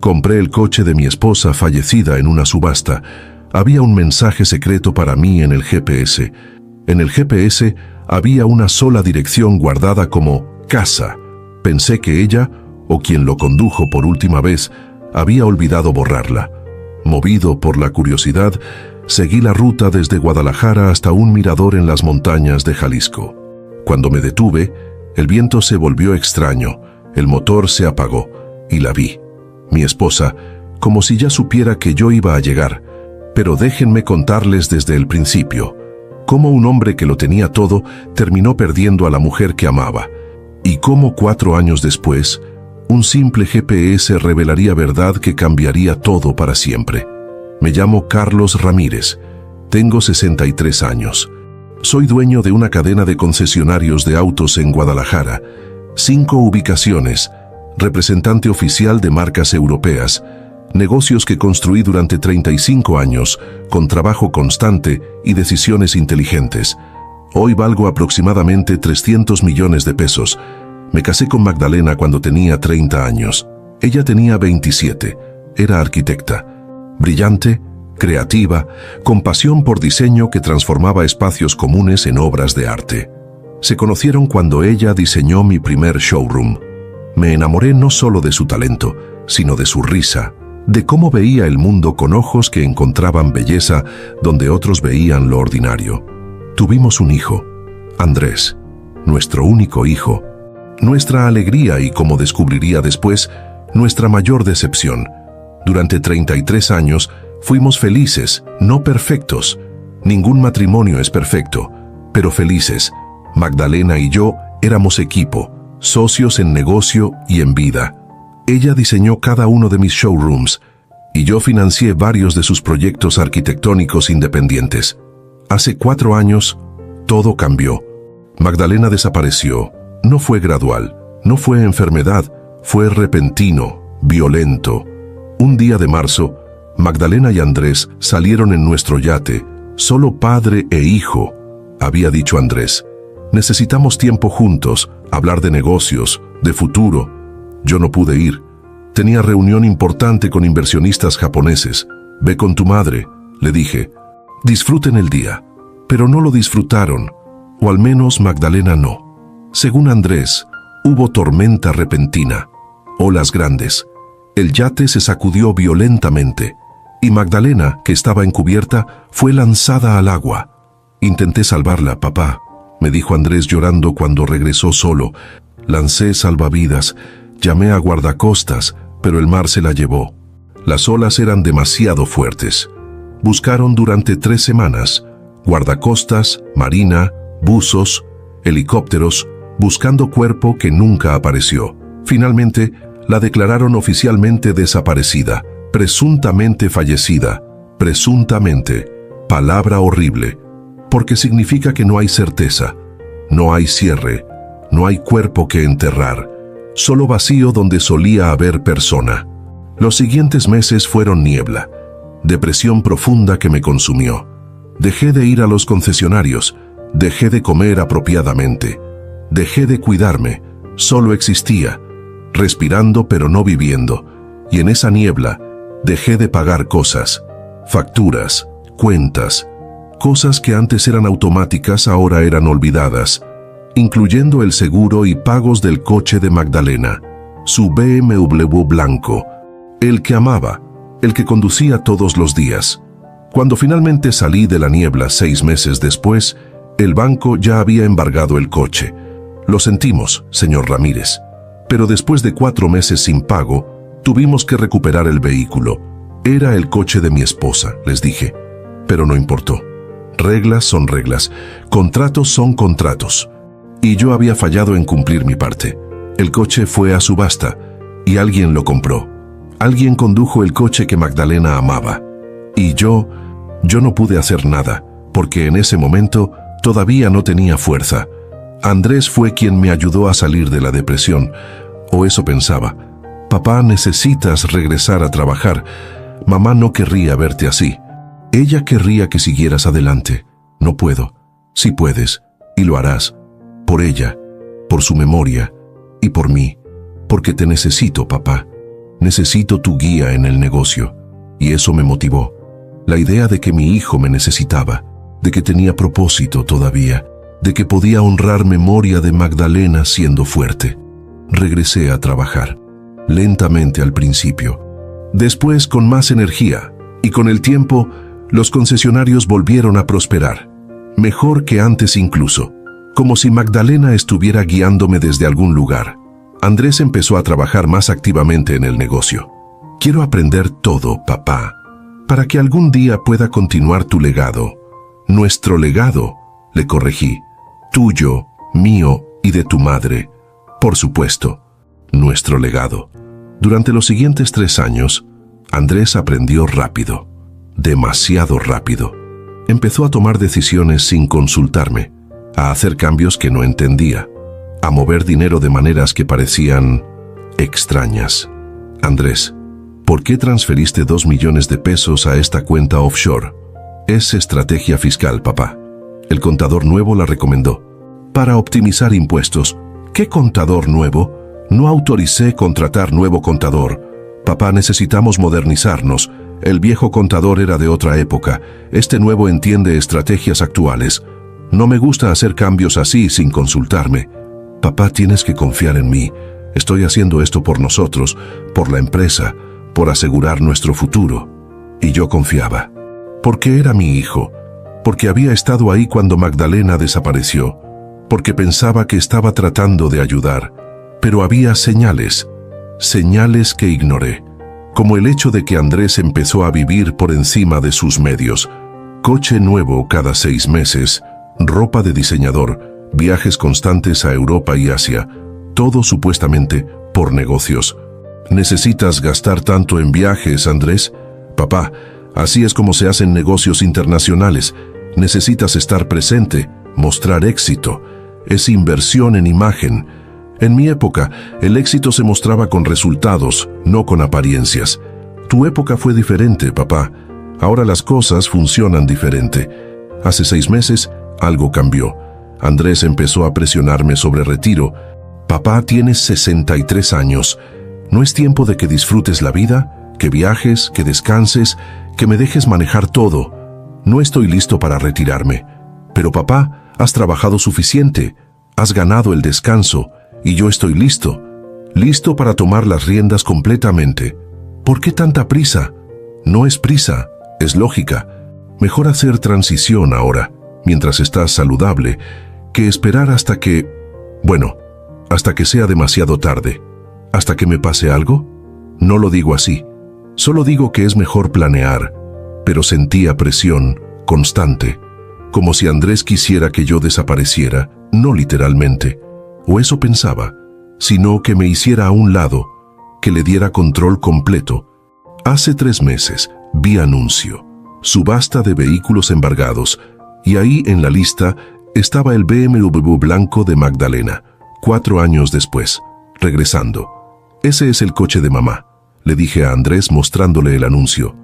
Compré el coche de mi esposa fallecida en una subasta. Había un mensaje secreto para mí en el GPS. En el GPS había una sola dirección guardada como casa. Pensé que ella, o quien lo condujo por última vez, había olvidado borrarla. Movido por la curiosidad, seguí la ruta desde Guadalajara hasta un mirador en las montañas de Jalisco. Cuando me detuve, el viento se volvió extraño, el motor se apagó y la vi. Mi esposa, como si ya supiera que yo iba a llegar. Pero déjenme contarles desde el principio, cómo un hombre que lo tenía todo terminó perdiendo a la mujer que amaba, y cómo 4 años después, un simple GPS revelaría verdad que cambiaría todo para siempre. Me llamo Carlos Ramírez, tengo 63 años. Soy dueño de una cadena de concesionarios de autos en Guadalajara, 5 ubicaciones, representante oficial de marcas europeas, negocios que construí durante 35 años, con trabajo constante y decisiones inteligentes. Hoy valgo aproximadamente 300 millones de pesos. Me casé con Magdalena cuando tenía 30 años. Ella tenía 27. Era arquitecta. Brillante, creativa, con pasión por diseño que transformaba espacios comunes en obras de arte. Se conocieron cuando ella diseñó mi primer showroom. Me enamoré no solo de su talento, sino de su risa, de cómo veía el mundo con ojos que encontraban belleza donde otros veían lo ordinario. Tuvimos un hijo, Andrés, nuestro único hijo, nuestra alegría y, como descubriría después, nuestra mayor decepción. Durante 33 años fuimos felices, no perfectos. Ningún matrimonio es perfecto, pero felices. Magdalena y yo éramos equipo, socios en negocio y en vida. Ella diseñó cada uno de mis showrooms y yo financié varios de sus proyectos arquitectónicos independientes. Hace 4 años, todo cambió. Magdalena desapareció. No fue gradual, no fue enfermedad, fue repentino, violento. Un día de marzo, Magdalena y Andrés salieron en nuestro yate, solo padre e hijo. Había dicho Andrés, necesitamos tiempo juntos, hablar de negocios, de futuro. Yo no pude ir. Tenía reunión importante con inversionistas japoneses. Ve con tu madre, le dije. Disfruten el día. Pero no lo disfrutaron, o al menos Magdalena no. Según Andrés, hubo tormenta repentina, olas grandes. El yate se sacudió violentamente, y Magdalena, que estaba encubierta, fue lanzada al agua. Intenté salvarla, papá, me dijo Andrés llorando cuando regresó solo. Lancé salvavidas, llamé a guardacostas, pero el mar se la llevó. Las olas eran demasiado fuertes. Buscaron durante 3 semanas, guardacostas, marina, buzos, helicópteros, buscando cuerpo que nunca apareció. Finalmente, la declararon oficialmente desaparecida, presuntamente fallecida, presuntamente, palabra horrible, porque significa que no hay certeza, no hay cierre, no hay cuerpo que enterrar, solo vacío donde solía haber persona. Los siguientes meses fueron niebla, depresión profunda que me consumió. Dejé de ir a los concesionarios, dejé de comer apropiadamente, dejé de cuidarme, solo existía, respirando pero no viviendo, y en esa niebla dejé de pagar cosas, facturas, cuentas, cosas que antes eran automáticas ahora eran olvidadas, incluyendo el seguro y pagos del coche de Magdalena, su BMW blanco, el que amaba, el que conducía todos los días. Cuando finalmente salí de la niebla 6 meses después, el banco ya había embargado el coche. Lo sentimos, señor Ramírez, pero después de 4 meses sin pago, tuvimos que recuperar el vehículo. Era el coche de mi esposa, les dije, pero no importó. Reglas son reglas, contratos son contratos. Y yo había fallado en cumplir mi parte. El coche fue a subasta y alguien lo compró. Alguien condujo el coche que Magdalena amaba. Y yo no pude hacer nada, porque en ese momento todavía no tenía fuerza. Andrés fue quien me ayudó a salir de la depresión, o eso pensaba. Papá, necesitas regresar a trabajar. Mamá no querría verte así. Ella querría que siguieras adelante. No puedo. Sí puedes, y lo harás. Por ella, por su memoria, y por mí. Porque te necesito, papá. necesito tu guía en el negocio. Y eso me motivó. La idea de que mi hijo me necesitaba, de que tenía propósito todavía, de que podía honrar memoria de Magdalena siendo fuerte. Regresé a trabajar, lentamente al principio. Después con más energía, y con el tiempo, los concesionarios volvieron a prosperar. Mejor que antes incluso, como si Magdalena estuviera guiándome desde algún lugar. Andrés empezó a trabajar más activamente en el negocio. Quiero aprender todo, papá, para que algún día pueda continuar tu legado. Nuestro legado, le corregí. Tuyo, mío y de tu madre. Por supuesto, nuestro legado. Durante los siguientes 3 años, Andrés aprendió rápido, demasiado rápido. Empezó a tomar decisiones sin consultarme, a hacer cambios que no entendía, a mover dinero de maneras que parecían extrañas. Andrés, ¿por qué transferiste 2 millones de pesos a esta cuenta offshore? Es estrategia fiscal, papá. El contador nuevo la recomendó. Para optimizar impuestos. ¿Qué contador nuevo? No autoricé contratar nuevo contador. Papá, necesitamos modernizarnos. El viejo contador era de otra época. Este nuevo entiende estrategias actuales. No me gusta hacer cambios así sin consultarme. Papá, tienes que confiar en mí. Estoy haciendo esto por nosotros, por la empresa, por asegurar nuestro futuro. Y yo confiaba. Porque era mi hijo. Porque había estado ahí cuando Magdalena desapareció. Porque pensaba que estaba tratando de ayudar. Pero había señales que ignoré. Como el hecho de que Andrés empezó a vivir por encima de sus medios. Coche nuevo cada 6 meses, ropa de diseñador, viajes constantes a Europa y Asia, todo supuestamente por negocios. ¿Necesitas gastar tanto en viajes, Andrés? Papá, así es como se hacen negocios internacionales. Necesitas estar presente, mostrar éxito. Es inversión en imagen. En mi época, el éxito se mostraba con resultados, no con apariencias. Tu época fue diferente, papá. Ahora las cosas funcionan diferente. Hace 6 meses, algo cambió. Andrés empezó a presionarme sobre retiro. Papá, tienes 63 años. ¿No es tiempo de que disfrutes la vida? Que viajes, que descanses, que me dejes manejar todo. No estoy listo para retirarme. Pero papá, has trabajado suficiente. Has ganado el descanso. Y yo estoy listo. Listo para tomar las riendas completamente. ¿Por qué tanta prisa? No es prisa, es lógica. Mejor hacer transición ahora, mientras estás saludable, que esperar hasta que... Bueno, hasta que sea demasiado tarde. ¿Hasta que me pase algo? No lo digo así. Solo digo que es mejor planear. Pero sentía presión constante, como si Andrés quisiera que yo desapareciera, no literalmente, o eso pensaba, sino que me hiciera a un lado, que le diera control completo. Hace 3 meses vi anuncio, subasta de vehículos embargados, y ahí en la lista estaba el BMW blanco de Magdalena, 4 años después, regresando. Ese es el coche de mamá, le dije a Andrés mostrándole el anuncio.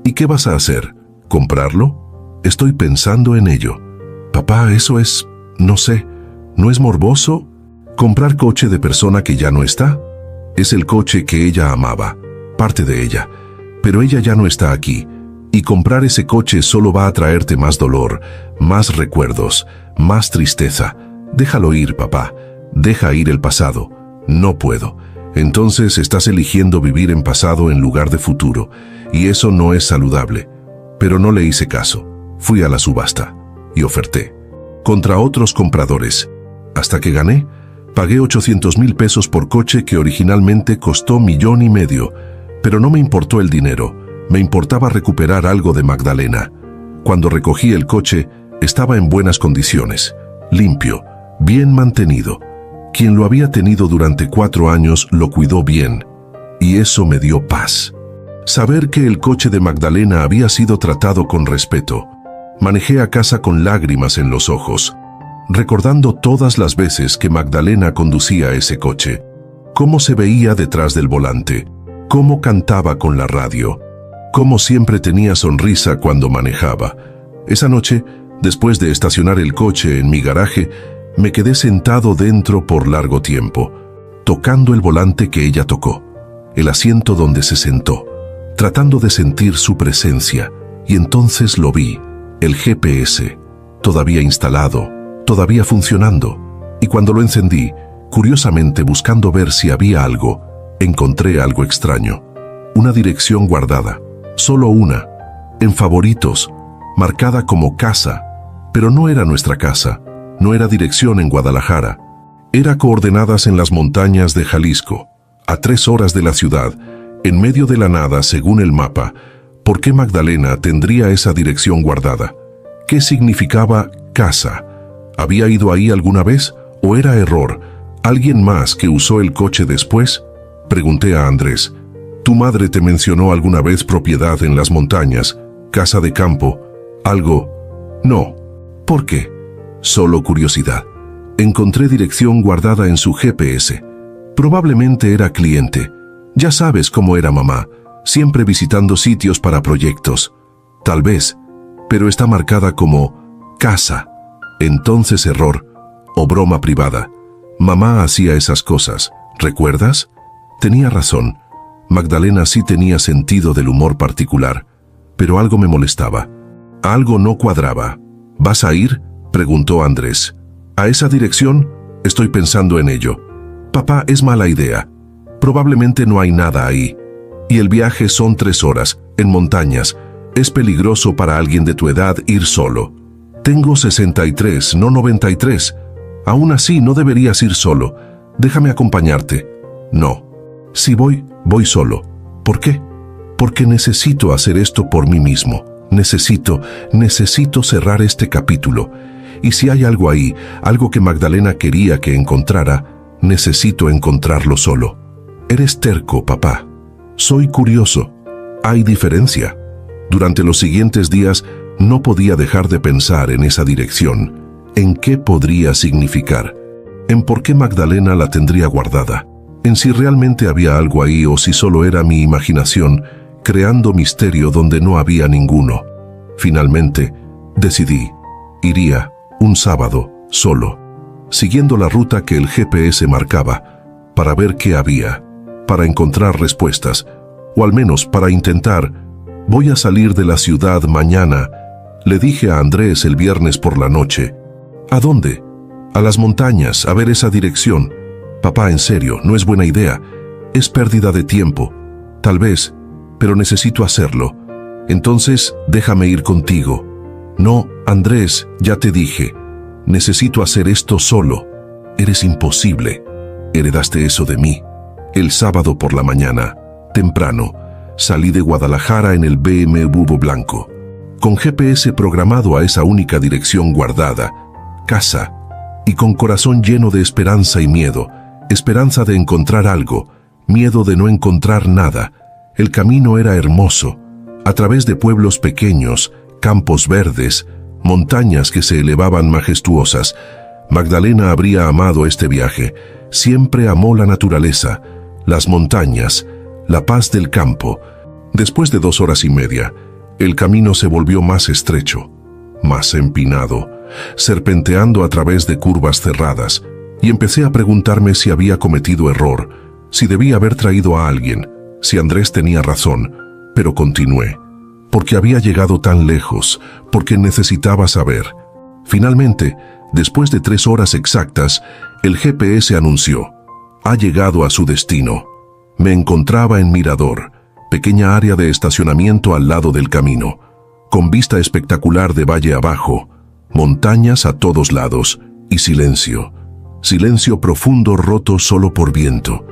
¿Y qué vas a hacer? ¿Comprarlo? Estoy pensando en ello. Papá, eso es, no sé, ¿no es morboso? ¿Comprar coche de persona que ya no está? Es el coche que ella amaba, parte de ella, pero ella ya no está aquí, y comprar ese coche solo va a traerte más dolor, más recuerdos, más tristeza. Déjalo ir, papá, deja ir el pasado. No puedo. Entonces estás eligiendo vivir en pasado en lugar de futuro, y eso no es saludable. Pero no le hice caso. Fui a la subasta y oferté contra otros compradores. Hasta que gané, pagué 800,000 pesos por coche que originalmente costó 1,5 millones, pero no me importó el dinero, me importaba recuperar algo de Magdalena. Cuando recogí el coche, estaba en buenas condiciones, limpio, bien mantenido. Quien lo había tenido durante 4 años lo cuidó bien, y eso me dio paz. Saber que el coche de Magdalena había sido tratado con respeto. Manejé a casa con lágrimas en los ojos, recordando todas las veces que Magdalena conducía ese coche, cómo se veía detrás del volante, cómo cantaba con la radio, cómo siempre tenía sonrisa cuando manejaba. Esa noche, después de estacionar el coche en mi garaje, me quedé sentado dentro por largo tiempo, tocando el volante que ella tocó. el asiento donde se sentó, tratando de sentir su presencia, y entonces lo vi, el GPS, todavía instalado, todavía funcionando, y cuando lo encendí, curiosamente buscando ver si había algo, encontré algo extraño. Una dirección guardada, solo una, en favoritos, marcada como casa, pero no era nuestra casa, no era dirección en Guadalajara, era coordenadas en las montañas de Jalisco, a 3 horas de la ciudad, en medio de la nada según el mapa. ¿Por qué Magdalena tendría esa dirección guardada? ¿Qué significaba casa? ¿Había ido ahí alguna vez o era error? ¿Alguien más que usó el coche después? Pregunté a Andrés. ¿Tu madre te mencionó alguna vez propiedad en las montañas, casa de campo, algo? No. ¿Por qué? Solo curiosidad. Encontré dirección guardada en su GPS. Probablemente era cliente. Ya sabes cómo era mamá, siempre visitando sitios para proyectos. Tal vez, pero está marcada como casa. Entonces error o broma privada. Mamá hacía esas cosas, ¿recuerdas? Tenía razón. Magdalena sí tenía sentido del humor particular, pero algo me molestaba. Algo no cuadraba. ¿Vas a ir?, preguntó Andrés. ¿A esa dirección? Estoy pensando en ello. Papá, es mala idea. Probablemente no hay nada ahí. Y el viaje son 3 horas, en montañas. Es peligroso para alguien de tu edad ir solo. Tengo 63, no 93. Aún así, no deberías ir solo. Déjame acompañarte. No. Si voy solo. ¿Por qué? Porque necesito hacer esto por mí mismo. Necesito cerrar este capítulo. Y si hay algo ahí, algo que Magdalena quería que encontrara, necesito encontrarlo solo. Eres terco, papá. Soy curioso. Hay diferencia. Durante los siguientes días no podía dejar de pensar en esa dirección. ¿En qué podría significar? ¿En por qué Magdalena la tendría guardada? ¿En si realmente había algo ahí o si solo era mi imaginación, creando misterio donde no había ninguno? Finalmente, decidí. Iría un sábado, solo, siguiendo la ruta que el GPS marcaba, para ver qué había, para encontrar respuestas, o al menos para intentar. Voy a salir de la ciudad mañana, le dije a Andrés el viernes por la noche. ¿A dónde? A las montañas, a ver esa dirección. Papá, en serio, no es buena idea. Es pérdida de tiempo. Tal vez, pero necesito hacerlo. Entonces, déjame ir contigo. No, Andrés, ya te dije. Necesito hacer esto solo. Eres imposible. Heredaste eso de mí. El sábado por la mañana, temprano, salí de Guadalajara en el BMW blanco, con GPS programado a esa única dirección guardada, casa, y con corazón lleno de esperanza y miedo, esperanza de encontrar algo, miedo de no encontrar nada. El camino era hermoso, a través de pueblos pequeños, campos verdes, montañas que se elevaban majestuosas. Magdalena habría amado este viaje, siempre amó la naturaleza, las montañas, la paz del campo. Después de 2 horas y media, el camino se volvió más estrecho, más empinado, serpenteando a través de curvas cerradas, y empecé a preguntarme si había cometido error, si debía haber traído a alguien, si Andrés tenía razón, pero continué, porque había llegado tan lejos, porque necesitaba saber. Finalmente, después de 3 horas exactas, el GPS anunció: ha llegado a su destino. Me encontraba en Mirador, pequeña área de estacionamiento al lado del camino, con vista espectacular de valle abajo, montañas a todos lados y silencio. Silencio profundo roto solo por viento.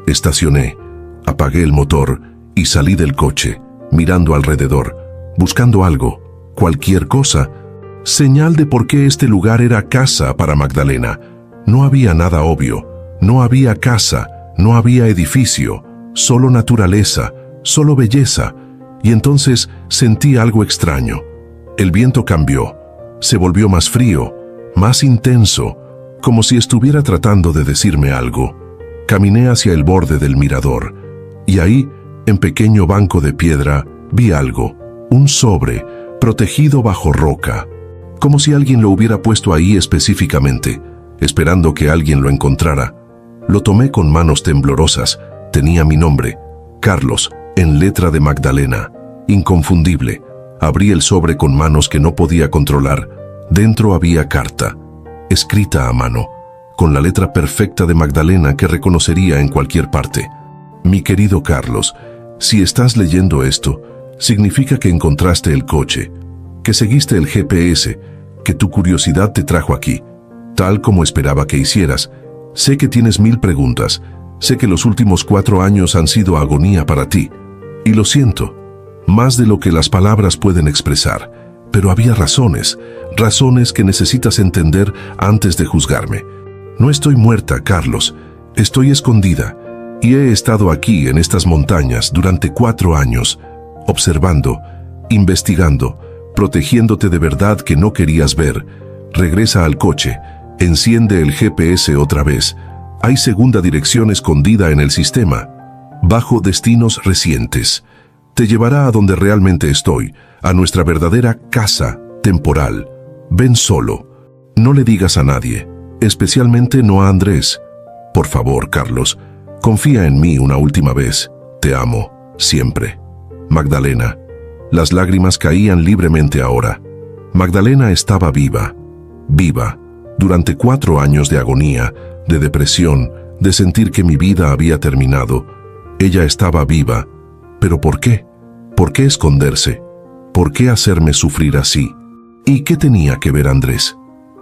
Estacioné, apagué el motor y salí del coche, mirando alrededor, buscando algo, cualquier cosa, señal de por qué este lugar era casa para Magdalena. No había nada obvio, no había casa, no había edificio, solo naturaleza, solo belleza. Y entonces sentí algo extraño. El viento cambió, se volvió más frío, más intenso, como si estuviera tratando de decirme algo. Caminé hacia el borde del mirador, y ahí, en pequeño banco de piedra, vi algo, un sobre, protegido bajo roca, como si alguien lo hubiera puesto ahí específicamente, esperando que alguien lo encontrara. Lo tomé con manos temblorosas, tenía mi nombre, Carlos, en letra de Magdalena, inconfundible. Abrí el sobre con manos que no podía controlar. Dentro había carta, escrita a mano, con la letra perfecta de Magdalena que reconocería en cualquier parte. Mi querido Carlos, si estás leyendo esto, significa que encontraste el coche, que seguiste el GPS, que tu curiosidad te trajo aquí, tal como esperaba que hicieras. Sé que tienes 1000 preguntas, sé que los últimos 4 años han sido agonía para ti, y lo siento, más de lo que las palabras pueden expresar, pero había razones que necesitas entender antes de juzgarme. No estoy muerta, Carlos, estoy escondida, y he estado aquí en estas montañas durante 4 años, observando, investigando, protegiéndote de verdad que no querías ver. Regresa al coche, enciende el GPS otra vez. Hay segunda dirección escondida en el sistema, bajo destinos recientes. Te llevará a donde realmente estoy, a nuestra verdadera casa temporal. Ven solo. No le digas a nadie, especialmente no a Andrés. Por favor, Carlos, confía en mí una última vez. Te amo, siempre. Magdalena. Las lágrimas caían libremente ahora. Magdalena estaba viva. Viva. Durante 4 años de agonía, de depresión, de sentir que mi vida había terminado. Ella estaba viva. ¿Pero por qué? ¿Por qué esconderse? ¿Por qué hacerme sufrir así? ¿Y qué tenía que ver Andrés?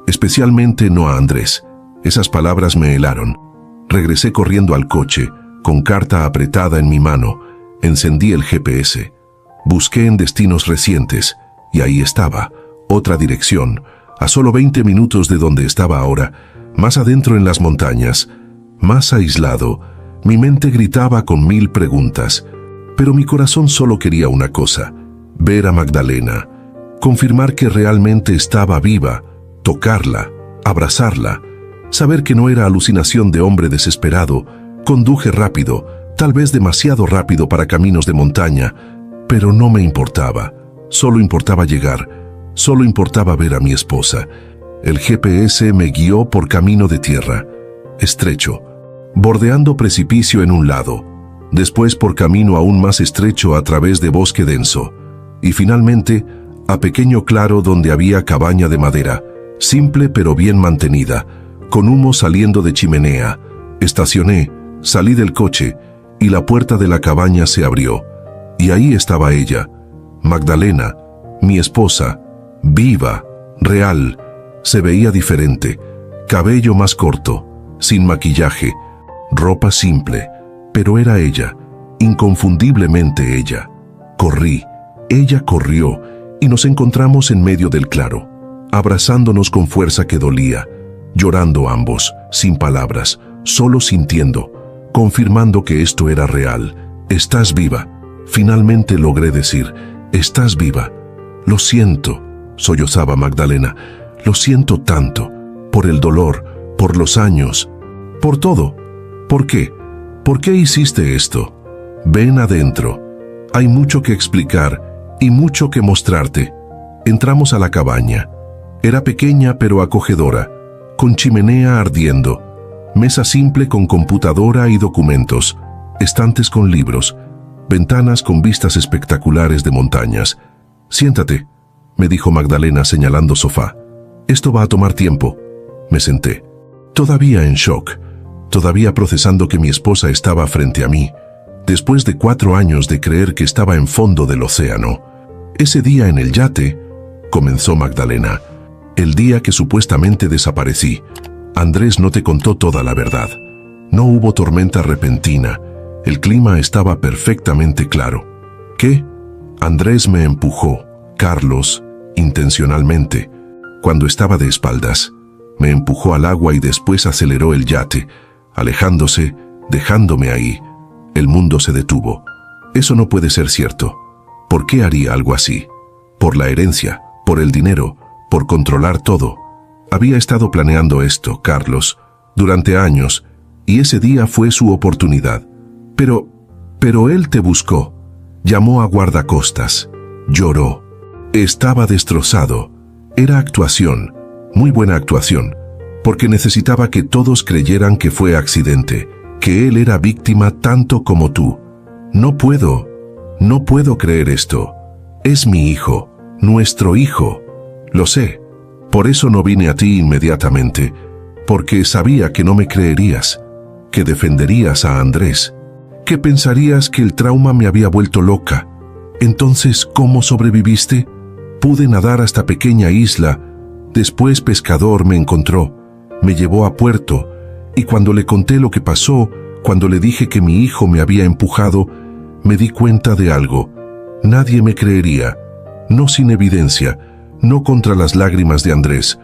Especialmente no a Andrés. Esas palabras me helaron. Regresé corriendo al coche, con carta apretada en mi mano. Encendí el GPS. Busqué en destinos recientes, y ahí estaba, otra dirección, a solo 20 minutos de donde estaba ahora, más adentro en las montañas, más aislado. Mi mente gritaba con 1000 preguntas, pero mi corazón solo quería una cosa: ver a Magdalena, confirmar que realmente estaba viva, tocarla, abrazarla, saber que no era alucinación de hombre desesperado. Conduje rápido, tal vez demasiado rápido para caminos de montaña, pero no me importaba. Solo importaba llegar, solo importaba ver a mi esposa. El GPS me guió por camino de tierra, estrecho, bordeando precipicio en un lado, después por camino aún más estrecho a través de bosque denso, y finalmente a pequeño claro donde había cabaña de madera, simple pero bien mantenida, con humo saliendo de chimenea. Estacioné, salí del coche, y la puerta de la cabaña se abrió. Y ahí estaba ella, Magdalena, mi esposa, viva, real. Se veía diferente, cabello más corto, sin maquillaje, ropa simple, pero era ella, inconfundiblemente ella. Corrí, ella corrió, y nos encontramos en medio del claro, abrazándonos con fuerza que dolía, llorando ambos, sin palabras, solo sintiendo, confirmando que esto era real. Estás viva. Finalmente logré decir, estás viva. Lo siento, sollozaba Magdalena. Lo siento tanto, por el dolor, por los años, por todo. ¿Por qué? ¿Por qué hiciste esto? Ven adentro. Hay mucho que explicar y mucho que mostrarte. Entramos a la cabaña. Era pequeña pero acogedora, con chimenea ardiendo, mesa simple con computadora y documentos, estantes con libros, ventanas con vistas espectaculares de montañas. Siéntate, me dijo Magdalena señalando sofá. Esto va a tomar tiempo. Me senté, todavía en shock, todavía procesando que mi esposa estaba frente a mí, después de 4 años de creer que estaba en fondo del océano. Ese día en el yate, comenzó Magdalena, el día que supuestamente desaparecí. Andrés no te contó toda la verdad. No hubo tormenta repentina. El clima estaba perfectamente claro. ¿Qué? Andrés me empujó, Carlos, intencionalmente, cuando estaba de espaldas. Me empujó al agua y después aceleró el yate, alejándose, dejándome ahí. El mundo se detuvo. Eso no puede ser cierto. ¿Por qué haría algo así? Por la herencia, por el dinero, por controlar todo. Había estado planeando esto, Carlos, durante años, y ese día fue su oportunidad. Pero él te buscó, llamó a guardacostas, lloró. Estaba destrozado. Era actuación, muy buena actuación, porque necesitaba que todos creyeran que fue accidente, que él era víctima tanto como tú. No puedo creer esto. Es mi hijo, nuestro hijo. Lo sé. Por eso no vine a ti inmediatamente, porque sabía que no me creerías, que defenderías a Andrés, que pensarías que el trauma me había vuelto loca. Entonces, ¿cómo sobreviviste? Pude nadar hasta pequeña isla. Después Pescador me encontró, me llevó a puerto, y cuando le conté lo que pasó, cuando le dije que mi hijo me había empujado, me di cuenta de algo. Nadie me creería, no sin evidencia, no contra las lágrimas de Andrés,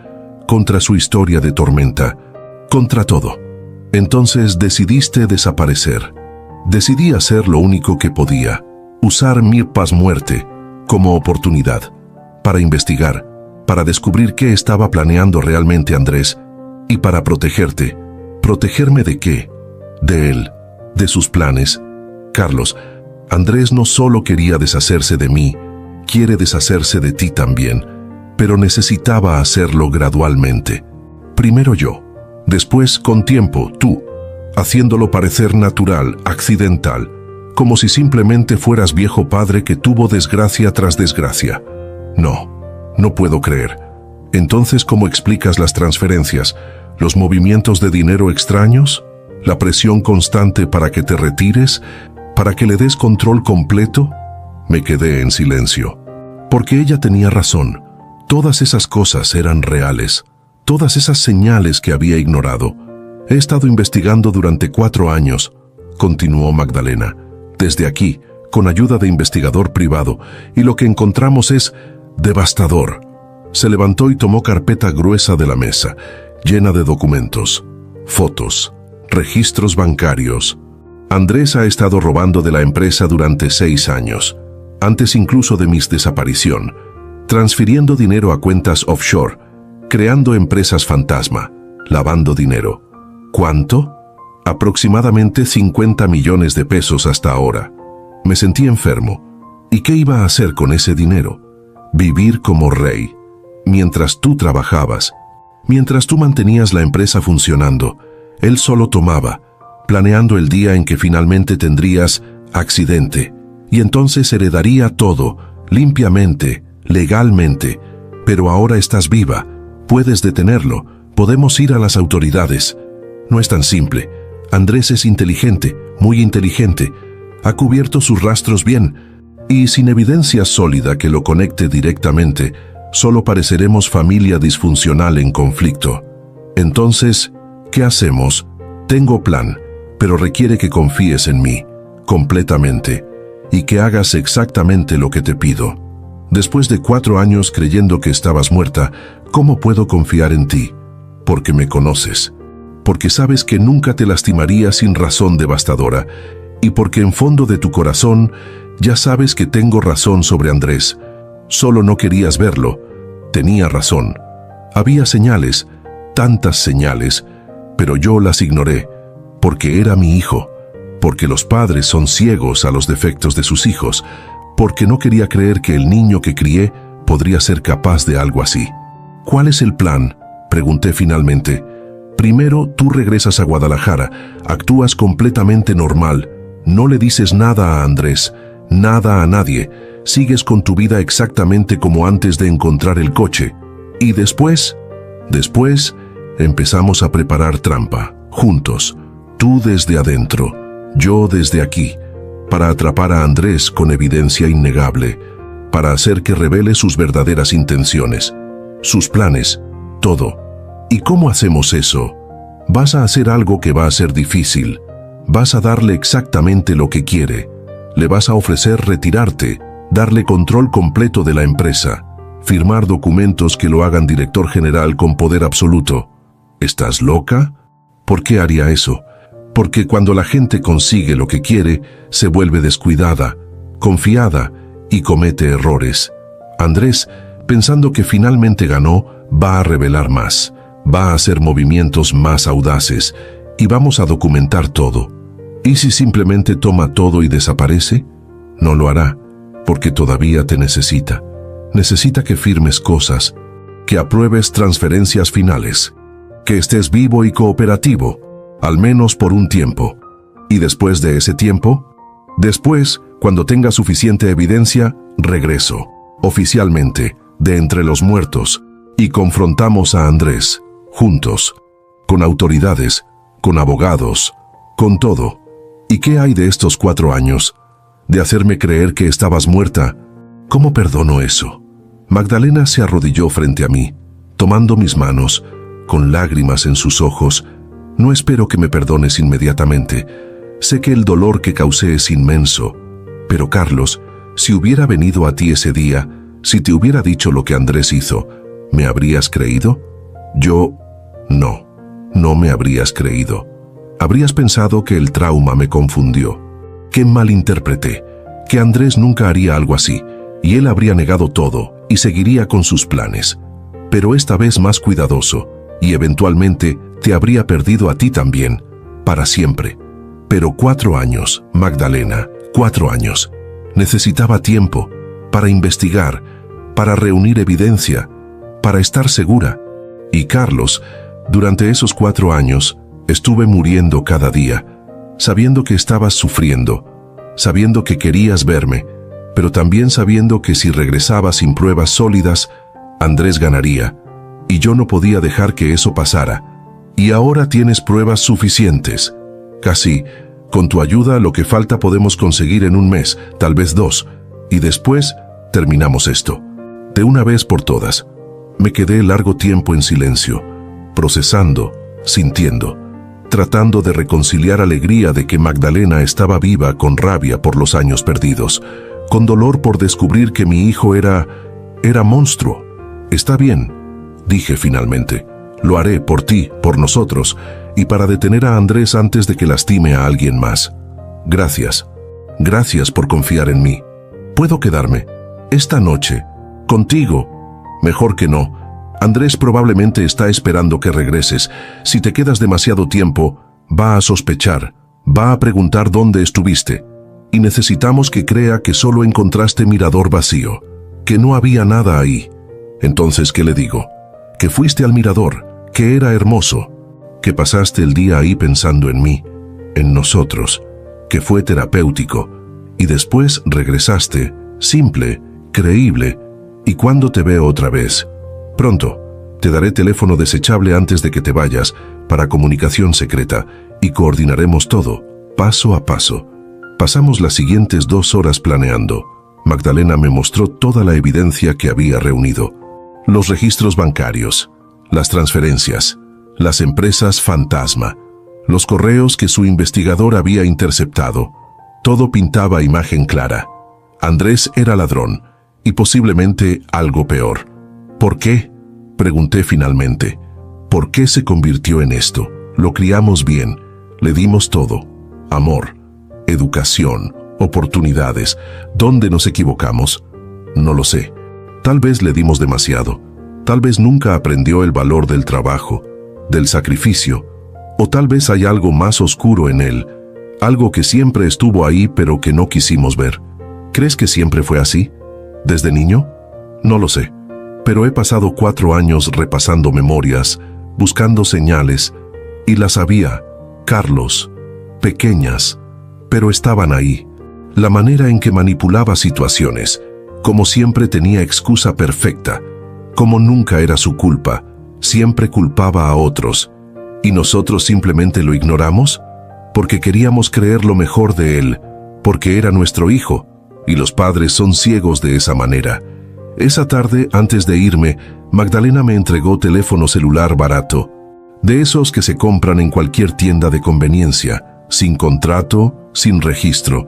contra su historia de tormenta, contra todo. Entonces decidiste desaparecer. Decidí hacer lo único que podía, usar mi muerte como oportunidad, para investigar, para descubrir qué estaba planeando realmente Andrés, y para protegerte. ¿Protegerme de qué? De él, de sus planes. Carlos, Andrés no solo quería deshacerse de mí, quiere deshacerse de ti también, pero necesitaba hacerlo gradualmente. Primero yo, después con tiempo tú, haciéndolo parecer natural, accidental, como si simplemente fueras viejo padre que tuvo desgracia tras desgracia. No puedo creer. Entonces, ¿cómo explicas las transferencias, los movimientos de dinero extraños, la presión constante para que te retires, para que le des control completo? Me quedé en silencio, porque ella tenía razón. Todas esas cosas eran reales, todas esas señales que había ignorado. He estado investigando durante 4 años, continuó Magdalena, desde aquí, con ayuda de investigador privado, y lo que encontramos es devastador. Se levantó y tomó carpeta gruesa de la mesa, llena de documentos, fotos, registros bancarios. Andrés ha estado robando de la empresa durante 6 años, antes incluso de mi desaparición, transfiriendo dinero a cuentas offshore, creando empresas fantasma, lavando dinero. ¿Cuánto? Aproximadamente 50 millones de pesos hasta ahora. Me sentí enfermo. ¿Y qué iba a hacer con ese dinero? Vivir como rey. Mientras tú trabajabas, mientras tú mantenías la empresa funcionando, él solo tomaba, planeando el día en que finalmente tendrías accidente, y entonces heredaría todo, limpiamente, legalmente. Pero ahora estás viva, puedes detenerlo, podemos ir a las autoridades. No es tan simple. Andrés es inteligente, muy inteligente, ha cubierto sus rastros bien, y sin evidencia sólida que lo conecte directamente, solo pareceremos familia disfuncional en conflicto. Entonces, ¿qué hacemos? Tengo plan, pero requiere que confíes en mí, completamente, y que hagas exactamente lo que te pido. Después de 4 años creyendo que estabas muerta, ¿cómo puedo confiar en ti? Porque me conoces, porque sabes que nunca te lastimaría sin razón devastadora, y porque en fondo de tu corazón ya sabes que tengo razón sobre Andrés. Solo no querías verlo. Tenía razón. Había señales, tantas señales, pero yo las ignoré, porque era mi hijo, porque los padres son ciegos a los defectos de sus hijos, porque no quería creer que el niño que crié podría ser capaz de algo así. ¿Cuál es el plan?, pregunté finalmente. Primero, tú regresas a Guadalajara, actúas completamente normal, no le dices nada a Andrés, nada a nadie, sigues con tu vida exactamente como antes de encontrar el coche. Y después empezamos a preparar trampa, juntos, tú desde adentro, yo desde aquí, para atrapar a Andrés con evidencia innegable, para hacer que revele sus verdaderas intenciones, sus planes, todo. ¿Y cómo hacemos eso? Vas a hacer algo que va a ser difícil. Vas a darle exactamente lo que quiere. Le vas a ofrecer retirarte, darle control completo de la empresa, firmar documentos que lo hagan director general con poder absoluto. ¿Estás loca? ¿Por qué haría eso? Porque cuando la gente consigue lo que quiere, se vuelve descuidada, confiada y comete errores. Andrés, pensando que finalmente ganó, va a revelar más, va a hacer movimientos más audaces y vamos a documentar todo. ¿Y si simplemente toma todo y desaparece? No lo hará, porque todavía te necesita. Necesita que firmes cosas, que apruebes transferencias finales, que estés vivo y cooperativo, al menos por un tiempo. Y después de ese tiempo, Después, cuando tenga suficiente evidencia, regreso, oficialmente, de entre los muertos, y confrontamos a Andrés, juntos, con autoridades, con abogados, con todo. ¿Y qué hay de estos 4 años? De hacerme creer que estabas muerta. ¿Cómo perdono eso? Magdalena se arrodilló frente a mí, tomando mis manos, con lágrimas en sus ojos. No espero que me perdones inmediatamente. Sé que el dolor que causé es inmenso. Pero Carlos, si hubiera venido a ti ese día, si te hubiera dicho lo que Andrés hizo, ¿me habrías creído? Yo, no me habrías creído. Habrías pensado que el trauma me confundió, que malinterpreté, que Andrés nunca haría algo así, y él habría negado todo y seguiría con sus planes. Pero esta vez más cuidadoso, y eventualmente te habría perdido a ti también, para siempre. Pero 4 años, Magdalena, 4 años. Necesitaba tiempo para investigar, para reunir evidencia, para estar segura. Y Carlos, durante esos 4 años, estuve muriendo cada día, sabiendo que estabas sufriendo, sabiendo que querías verme, pero también sabiendo que si regresaba sin pruebas sólidas, Andrés ganaría, y yo no podía dejar que eso pasara. Y ahora tienes pruebas suficientes. Casi, con tu ayuda, lo que falta podemos conseguir en 1 mes, tal vez 2, y después terminamos esto. De una vez por todas. Me quedé largo tiempo en silencio, procesando, sintiendo, tratando de reconciliar alegría de que Magdalena estaba viva con rabia por los años perdidos, con dolor por descubrir que mi hijo era monstruo. Está bien, dije finalmente. Lo haré por ti, por nosotros, y para detener a Andrés antes de que lastime a alguien más. Gracias. Gracias por confiar en mí. ¿Puedo quedarme? Esta noche. Contigo. Mejor que no. Andrés probablemente está esperando que regreses. Si te quedas demasiado tiempo, va a sospechar, va a preguntar dónde estuviste. Y necesitamos que crea que solo encontraste mirador vacío, que no había nada ahí. Entonces, ¿qué le digo? Que fuiste al mirador, que era hermoso, que pasaste el día ahí pensando en mí, en nosotros, que fue terapéutico, y después regresaste, simple, creíble, y cuando te veo otra vez, pronto, te daré teléfono desechable antes de que te vayas para comunicación secreta y coordinaremos todo, paso a paso. Pasamos las siguientes 2 horas planeando. Magdalena me mostró toda la evidencia que había reunido. Los registros bancarios, las transferencias, las empresas fantasma, los correos que su investigador había interceptado. Todo pintaba imagen clara. Andrés era ladrón, y posiblemente algo peor. ¿Por qué? Pregunté finalmente. ¿Por qué se convirtió en esto? Lo criamos bien, le dimos todo. Amor, educación, oportunidades. ¿Dónde nos equivocamos? No lo sé. Tal vez le dimos demasiado. Tal vez nunca aprendió el valor del trabajo, del sacrificio. O tal vez hay algo más oscuro en él, algo que siempre estuvo ahí pero que no quisimos ver. ¿Crees que siempre fue así? ¿Desde niño? No lo sé. Pero he pasado 4 años repasando memorias, buscando señales, y las había, Carlos, pequeñas, pero estaban ahí. La manera en que manipulaba situaciones, como siempre tenía excusa perfecta, como nunca era su culpa, siempre culpaba a otros, y nosotros simplemente lo ignoramos, porque queríamos creer lo mejor de él, porque era nuestro hijo, y los padres son ciegos de esa manera. Esa tarde, antes de irme, Magdalena me entregó teléfono celular barato, de esos que se compran en cualquier tienda de conveniencia, sin contrato, sin registro.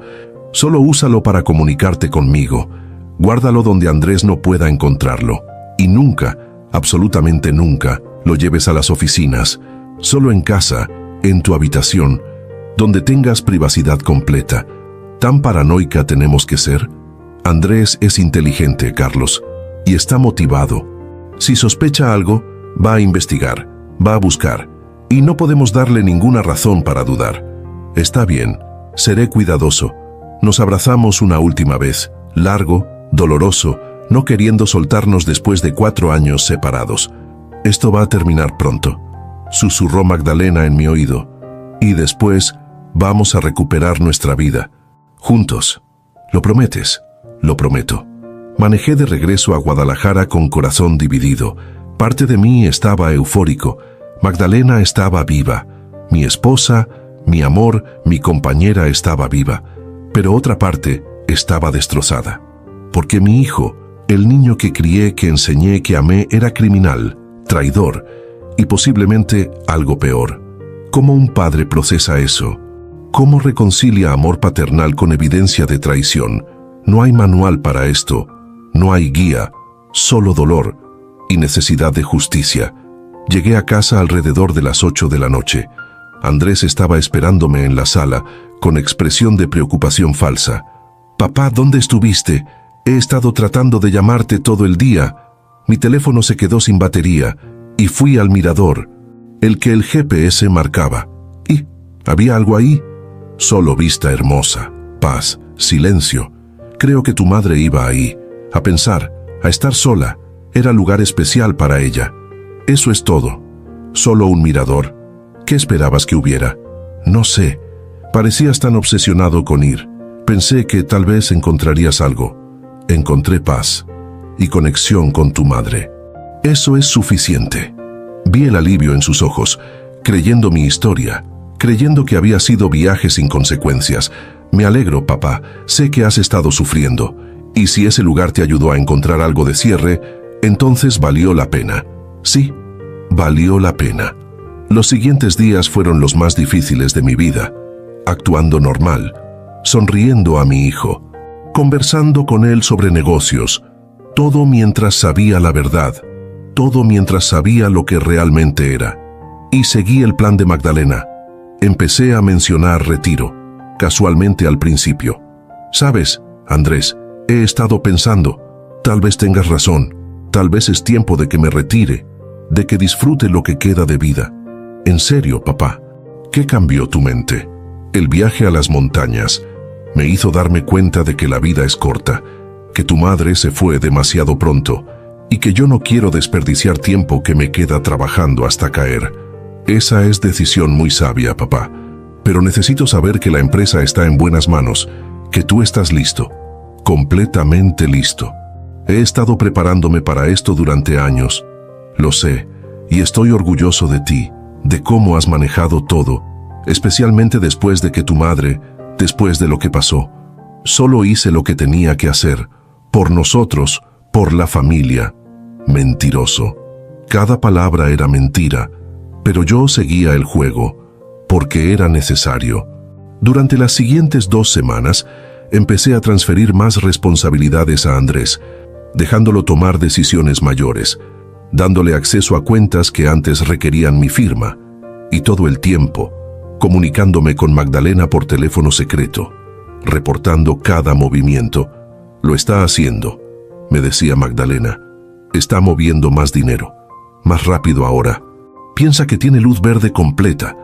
Solo úsalo para comunicarte conmigo. Guárdalo donde Andrés no pueda encontrarlo. Y nunca, absolutamente nunca, lo lleves a las oficinas. Solo en casa, en tu habitación, donde tengas privacidad completa. ¿Tan paranoica tenemos que ser? Andrés es inteligente, Carlos, y está motivado. Si sospecha algo, va a investigar, va a buscar, y no podemos darle ninguna razón para dudar. Está bien, seré cuidadoso. Nos abrazamos una última vez, largo, doloroso, no queriendo soltarnos después de 4 años separados. Esto va a terminar pronto, susurró Magdalena en mi oído, y después vamos a recuperar nuestra vida. Juntos. ¿Lo prometes? Lo prometo. Manejé de regreso a Guadalajara con corazón dividido. Parte de mí estaba eufórico. Magdalena estaba viva. Mi esposa, mi amor, mi compañera estaba viva. Pero otra parte estaba destrozada. Porque mi hijo, el niño que crié, que enseñé, que amé, era criminal, traidor y posiblemente algo peor. ¿Cómo un padre procesa eso? ¿Cómo reconcilia amor paternal con evidencia de traición? No hay manual para esto, no hay guía, solo dolor y necesidad de justicia. Llegué a casa alrededor de las 8 de la noche. Andrés estaba esperándome en la sala, con expresión de preocupación falsa. «Papá, ¿dónde estuviste? He estado tratando de llamarte todo el día. Mi teléfono se quedó sin batería y fui al mirador, el que el GPS marcaba. ¿Y había algo ahí? Solo vista hermosa, paz, silencio. Creo que tu madre iba ahí, a pensar, a estar sola. Era lugar especial para ella. Eso es todo. Solo un mirador. ¿Qué esperabas que hubiera? No sé. Parecías tan obsesionado con ir. Pensé que tal vez encontrarías algo. Encontré paz y conexión con tu madre. Eso es suficiente». Vi el alivio en sus ojos, creyendo mi historia, creyendo que había sido viaje sin consecuencias. «Me alegro, papá. Sé que has estado sufriendo. Y si ese lugar te ayudó a encontrar algo de cierre, entonces valió la pena». Sí, valió la pena. Los siguientes días fueron los más difíciles de mi vida, actuando normal, sonriendo a mi hijo, conversando con él sobre negocios, todo mientras sabía la verdad, todo mientras sabía lo que realmente era. Y seguí el plan de Magdalena. Empecé a mencionar retiro, casualmente al principio. «Sabes, Andrés, he estado pensando, tal vez tengas razón, tal vez es tiempo de que me retire, de que disfrute lo que queda de vida». «¿En serio, papá? ¿Qué cambió tu mente?» «El viaje a las montañas me hizo darme cuenta de que la vida es corta, que tu madre se fue demasiado pronto y que yo no quiero desperdiciar tiempo que me queda trabajando hasta caer. Esa es decisión muy sabia, papá, pero necesito saber que la empresa está en buenas manos, que tú estás listo, completamente listo. He estado preparándome para esto durante años. Lo sé, y estoy orgulloso de ti, de cómo has manejado todo, especialmente después de que tu madre, después de lo que pasó. Solo hice lo que tenía que hacer, por nosotros, por la familia». Mentiroso. Cada palabra era mentira, pero yo seguía el juego, porque era necesario. Durante las siguientes 2 semanas, empecé a transferir más responsabilidades a Andrés, dejándolo tomar decisiones mayores, dándole acceso a cuentas que antes requerían mi firma, y todo el tiempo, comunicándome con Magdalena por teléfono secreto, reportando cada movimiento. «Lo está haciendo», me decía Magdalena. «Está moviendo más dinero, más rápido ahora. Piensa que tiene luz verde completa.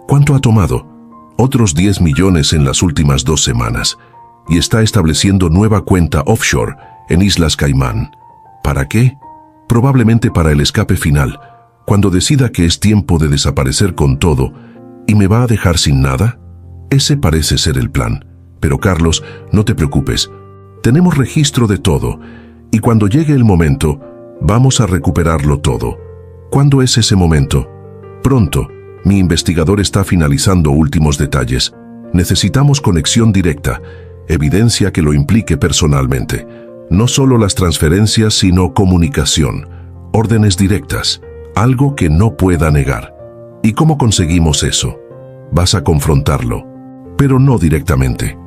¿Cuánto ha tomado? Otros 10 millones en las últimas 2 semanas. Y está estableciendo nueva cuenta offshore en Islas Caimán. ¿Para qué? Probablemente para el escape final, cuando decida que es tiempo de desaparecer con todo. ¿Y me va a dejar sin nada? Ese parece ser el plan. Pero Carlos, no te preocupes. Tenemos registro de todo, y cuando llegue el momento, vamos a recuperarlo todo». «¿Cuándo es ese momento?» «Pronto. Mi investigador está finalizando últimos detalles. Necesitamos conexión directa, evidencia que lo implique personalmente. No solo las transferencias, sino comunicación, órdenes directas, algo que no pueda negar». «¿Y cómo conseguimos eso?» «Vas a confrontarlo, pero no directamente.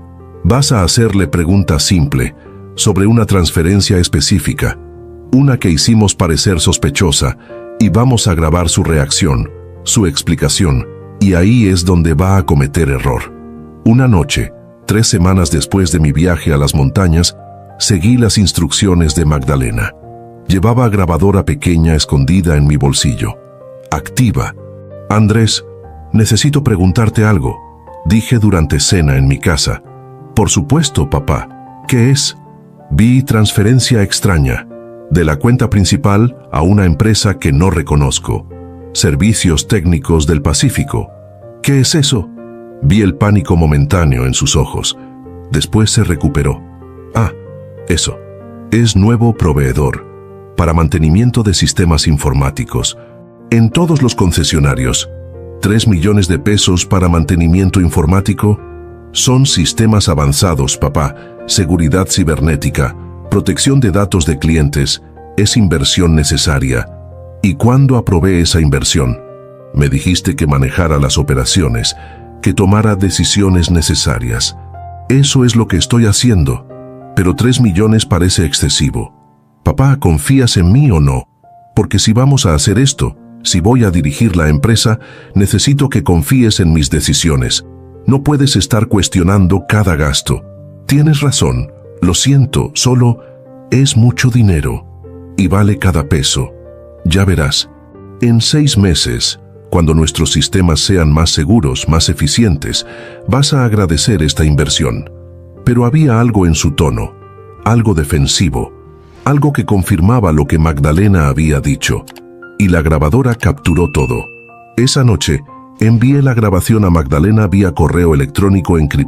Vas a hacerle pregunta simple sobre una transferencia específica, una que hicimos parecer sospechosa, y vamos a grabar su reacción, su explicación, y ahí es donde va a cometer error». Una noche, 3 semanas después de mi viaje a las montañas, seguí las instrucciones de Magdalena. Llevaba grabadora pequeña escondida en mi bolsillo. Activa. «Andrés, necesito preguntarte algo», dije durante cena en mi casa. «Por supuesto, papá. ¿Qué es?» «Vi transferencia extraña, de la cuenta principal a una empresa que no reconozco. Servicios Técnicos del Pacífico». «¿Qué es eso?» Vi el pánico momentáneo en sus ojos. Después se recuperó. Ah, eso. Es nuevo proveedor para mantenimiento de sistemas informáticos. En todos los concesionarios, 3 millones de pesos para mantenimiento informático. Son sistemas avanzados, papá, seguridad cibernética, protección de datos de clientes, es inversión necesaria. ¿Y cuándo aprobé esa inversión? Me dijiste que manejara las operaciones, que tomara decisiones necesarias. Eso es lo que estoy haciendo, pero 3 millones parece excesivo. Papá, ¿confías en mí o no? Porque si vamos a hacer esto, si voy a dirigir la empresa, necesito que confíes en mis decisiones. No puedes estar cuestionando cada gasto. Tienes razón, lo siento, solo es mucho dinero y vale cada peso. Ya verás, en 6 meses, cuando nuestros sistemas sean más seguros, más eficientes, vas a agradecer esta inversión. Pero había algo en su tono, algo defensivo, algo que confirmaba lo que Magdalena había dicho. Y la grabadora capturó todo. Esa noche, envié la grabación a Magdalena vía correo electrónico encriptado.